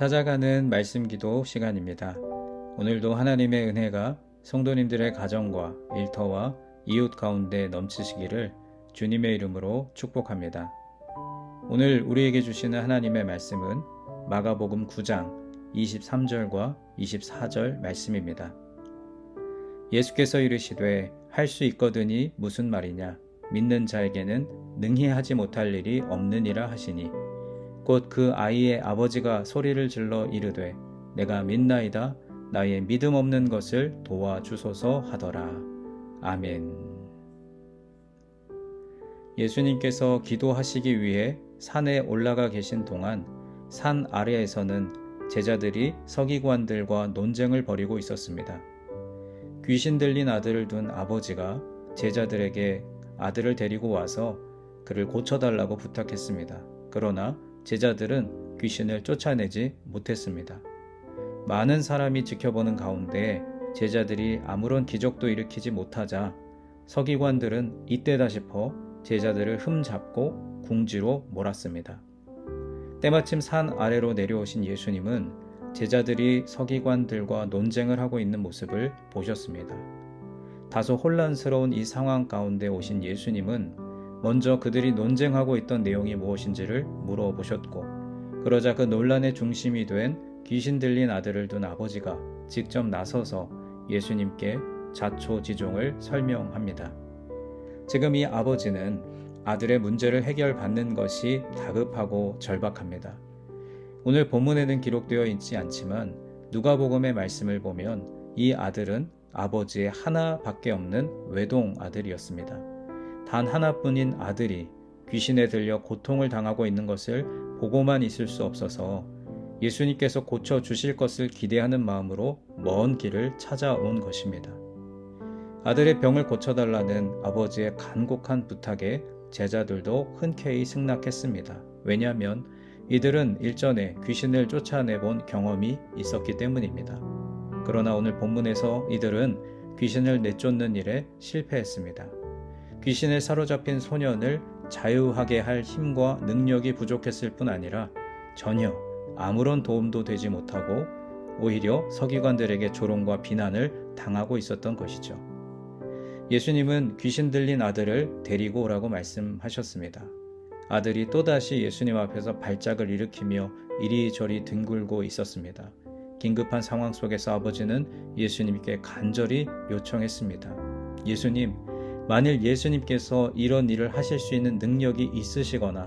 찾아가는 말씀 기도 시간입니다. 오늘도 하나님의 은혜가 성도님들의 가정과 일터와 이웃 가운데 넘치시기를 주님의 이름으로 축복합니다. 오늘 우리에게 주시는 하나님의 말씀은 마가복음 9장 23절과 24절 말씀입니다. 예수께서 이르시되 할 수 있거든이 무슨 말이냐 믿는 자에게는 능히 하지 못할 일이 없느니라 하시니 곧 그 아이의 아버지가 소리를 질러 이르되 내가 믿나이다 나의 믿음 없는 것을 도와주소서 하더라. 아멘. 예수님께서 기도하시기 위해 산에 올라가 계신 동안 산 아래에서는 제자들이 서기관들과 논쟁을 벌이고 있었습니다. 귀신 들린 아들을 둔 아버지가 제자들에게 아들을 데리고 와서 그를 고쳐달라고 부탁했습니다. 그러나 제자들은 귀신을 쫓아내지 못했습니다. 많은 사람이 지켜보는 가운데 제자들이 아무런 기적도 일으키지 못하자 서기관들은 이때다 싶어 제자들을 흠잡고 궁지로 몰았습니다. 때마침 산 아래로 내려오신 예수님은 제자들이 서기관들과 논쟁을 하고 있는 모습을 보셨습니다. 다소 혼란스러운 이 상황 가운데 오신 예수님은 먼저 그들이 논쟁하고 있던 내용이 무엇인지를 물어보셨고, 그러자 그 논란의 중심이 된 귀신 들린 아들을 둔 아버지가 직접 나서서 예수님께 자초지종을 설명합니다. 지금 이 아버지는 아들의 문제를 해결받는 것이 다급하고 절박합니다. 오늘 본문에는 기록되어 있지 않지만 누가복음의 말씀을 보면 이 아들은 아버지의 하나밖에 없는 외동 아들이었습니다. 단 하나뿐인 아들이 귀신에 들려 고통을 당하고 있는 것을 보고만 있을 수 없어서 예수님께서 고쳐주실 것을 기대하는 마음으로 먼 길을 찾아온 것입니다. 아들의 병을 고쳐달라는 아버지의 간곡한 부탁에 제자들도 흔쾌히 승낙했습니다. 왜냐하면 이들은 일전에 귀신을 쫓아내본 경험이 있었기 때문입니다. 그러나 오늘 본문에서 이들은 귀신을 내쫓는 일에 실패했습니다. 귀신에 사로잡힌 소년을 자유하게 할 힘과 능력이 부족했을 뿐 아니라 전혀 아무런 도움도 되지 못하고 오히려 서기관들에게 조롱과 비난을 당하고 있었던 것이죠. 예수님은 귀신 들린 아들을 데리고 오라고 말씀하셨습니다. 아들이 또다시 예수님 앞에서 발작을 일으키며 이리저리 뒹굴고 있었습니다. 긴급한 상황 속에서 아버지는 예수님께 간절히 요청했습니다. 예수님, 만일 예수님께서 이런 일을 하실 수 있는 능력이 있으시거나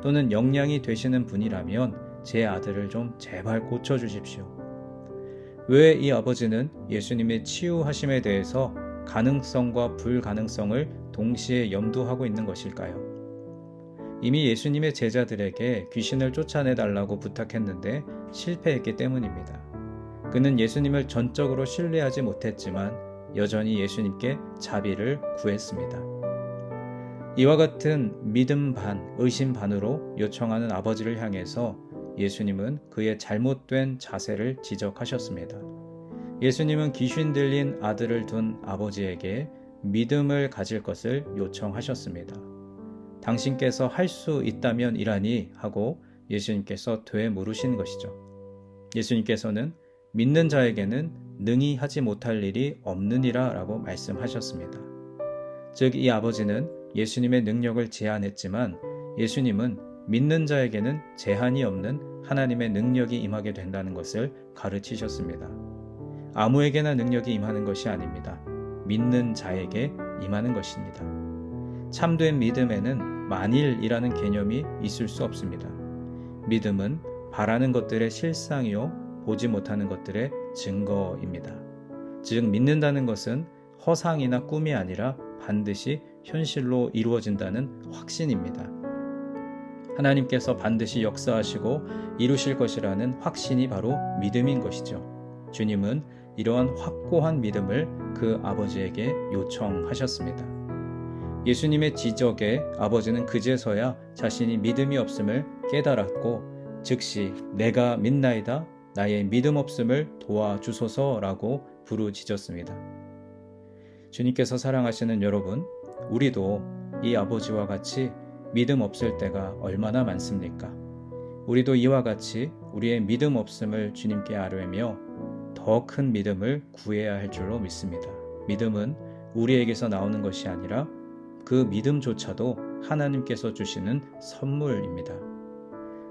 또는 역량이 되시는 분이라면 제 아들을 좀 제발 고쳐주십시오. 왜 이 아버지는 예수님의 치유하심에 대해서 가능성과 불가능성을 동시에 염두하고 있는 것일까요? 이미 예수님의 제자들에게 귀신을 쫓아내달라고 부탁했는데 실패했기 때문입니다. 그는 예수님을 전적으로 신뢰하지 못했지만 여전히 예수님께 자비를 구했습니다. 이와 같은 믿음 반, 의심 반으로 요청하는 아버지를 향해서 예수님은 그의 잘못된 자세를 지적하셨습니다. 예수님은 귀신 들린 아들을 둔 아버지에게 믿음을 가질 것을 요청하셨습니다. 당신께서 할 수 있다면 이라니 하고 예수님께서 되물으신 것이죠. 예수님께서는 믿는 자에게는 능히 하지 못할 일이 없느니라 라고 말씀하셨습니다. 즉 이 아버지는 예수님의 능력을 제한했지만 예수님은 믿는 자에게는 제한이 없는 하나님의 능력이 임하게 된다는 것을 가르치셨습니다. 아무에게나 능력이 임하는 것이 아닙니다. 믿는 자에게 임하는 것입니다. 참된 믿음에는 만일이라는 개념이 있을 수 없습니다. 믿음은 바라는 것들의 실상이요 보지 못하는 것들의 증거입니다. 즉 믿는다는 것은 허상이나 꿈이 아니라 반드시 현실로 이루어진다는 확신입니다. 하나님께서 반드시 역사하시고 이루실 것이라는 확신이 바로 믿음인 것이죠. 주님은 이러한 확고한 믿음을 그 아버지에게 요청하셨습니다. 예수님의 지적에 아버지는 그제서야 자신이 믿음이 없음을 깨달았고 즉시 내가 믿나이다 나의 믿음 없음을 도와주소서라고 부르짖었습니다. 주님께서 사랑하시는 여러분, 우리도 이 아버지와 같이 믿음 없을 때가 얼마나 많습니까? 우리도 이와 같이 우리의 믿음 없음을 주님께 아뢰며 더 큰 믿음을 구해야 할 줄로 믿습니다. 믿음은 우리에게서 나오는 것이 아니라 그 믿음조차도 하나님께서 주시는 선물입니다.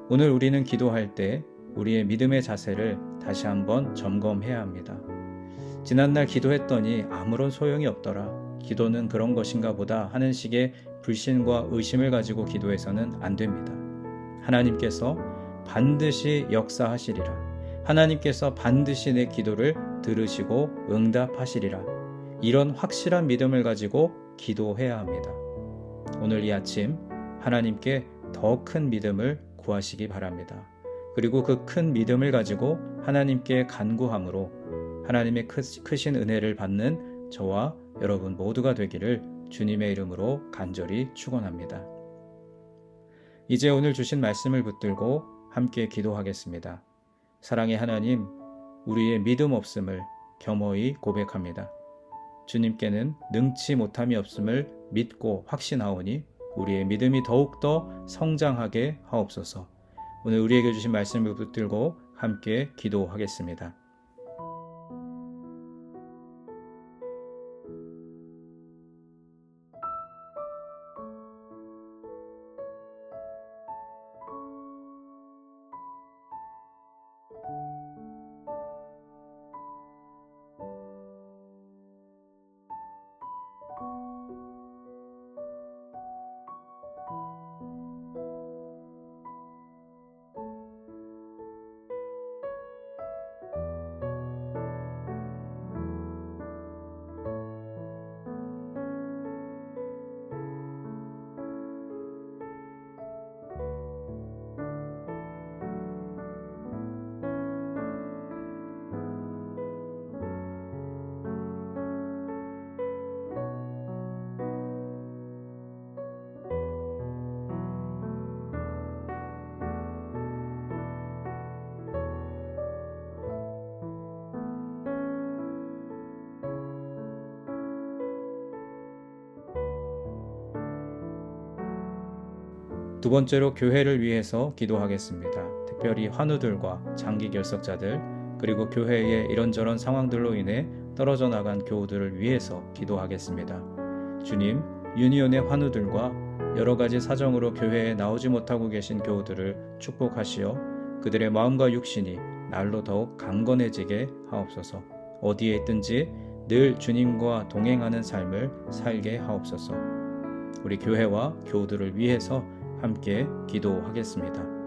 오늘 우리는 기도할 때 우리의 믿음의 자세를 다시 한번 점검해야 합니다. 지난날 기도했더니 아무런 소용이 없더라. 기도는 그런 것인가 보다 하는 식의 불신과 의심을 가지고 기도해서는 안 됩니다. 하나님께서 반드시 역사하시리라. 하나님께서 반드시 내 기도를 들으시고 응답하시리라. 이런 확실한 믿음을 가지고 기도해야 합니다. 오늘 이 아침 하나님께 더 큰 믿음을 구하시기 바랍니다. 그리고 그 큰 믿음을 가지고 하나님께 간구함으로 하나님의 크신 은혜를 받는 저와 여러분 모두가 되기를 주님의 이름으로 간절히 축원합니다. 이제 오늘 주신 말씀을 붙들고 함께 기도하겠습니다. 사랑의 하나님, 우리의 믿음 없음을 겸허히 고백합니다. 주님께는 능치 못함이 없음을 믿고 확신하오니 우리의 믿음이 더욱더 성장하게 하옵소서. 오늘 우리에게 주신 말씀을 붙들고 함께 기도하겠습니다. 두 번째로 교회를 위해서 기도하겠습니다. 특별히 환우들과 장기 결석자들 그리고 교회의 이런저런 상황들로 인해 떨어져 나간 교우들을 위해서 기도하겠습니다. 주님, 유니온의 환우들과 여러 가지 사정으로 교회에 나오지 못하고 계신 교우들을 축복하시어 그들의 마음과 육신이 날로 더욱 강건해지게 하옵소서. 어디에 있든지 늘 주님과 동행하는 삶을 살게 하옵소서. 우리 교회와 교우들을 위해서 함께 기도하겠습니다.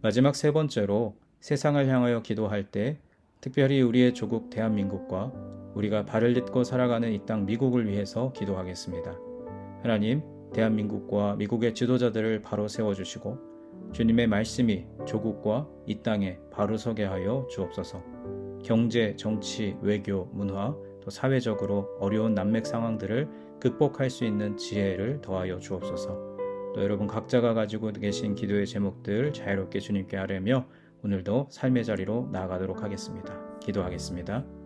마지막 세 번째로 세상을 향하여 기도할 때 특별히 우리의 조국 대한민국과 우리가 발을 딛고 살아가는 이 땅 미국을 위해서 기도하겠습니다. 하나님, 대한민국과 미국의 지도자들을 바로 세워주시고 주님의 말씀이 조국과 이 땅에 바로 서게 하여 주옵소서. 경제, 정치, 외교, 문화, 또 사회적으로 어려운 난맥 상황들을 극복할 수 있는 지혜를 더하여 주옵소서. 또 여러분 각자가 가지고 계신 기도의 제목들 자유롭게 주님께 아뢰며 오늘도 삶의 자리로 나아가도록 하겠습니다. 기도하겠습니다.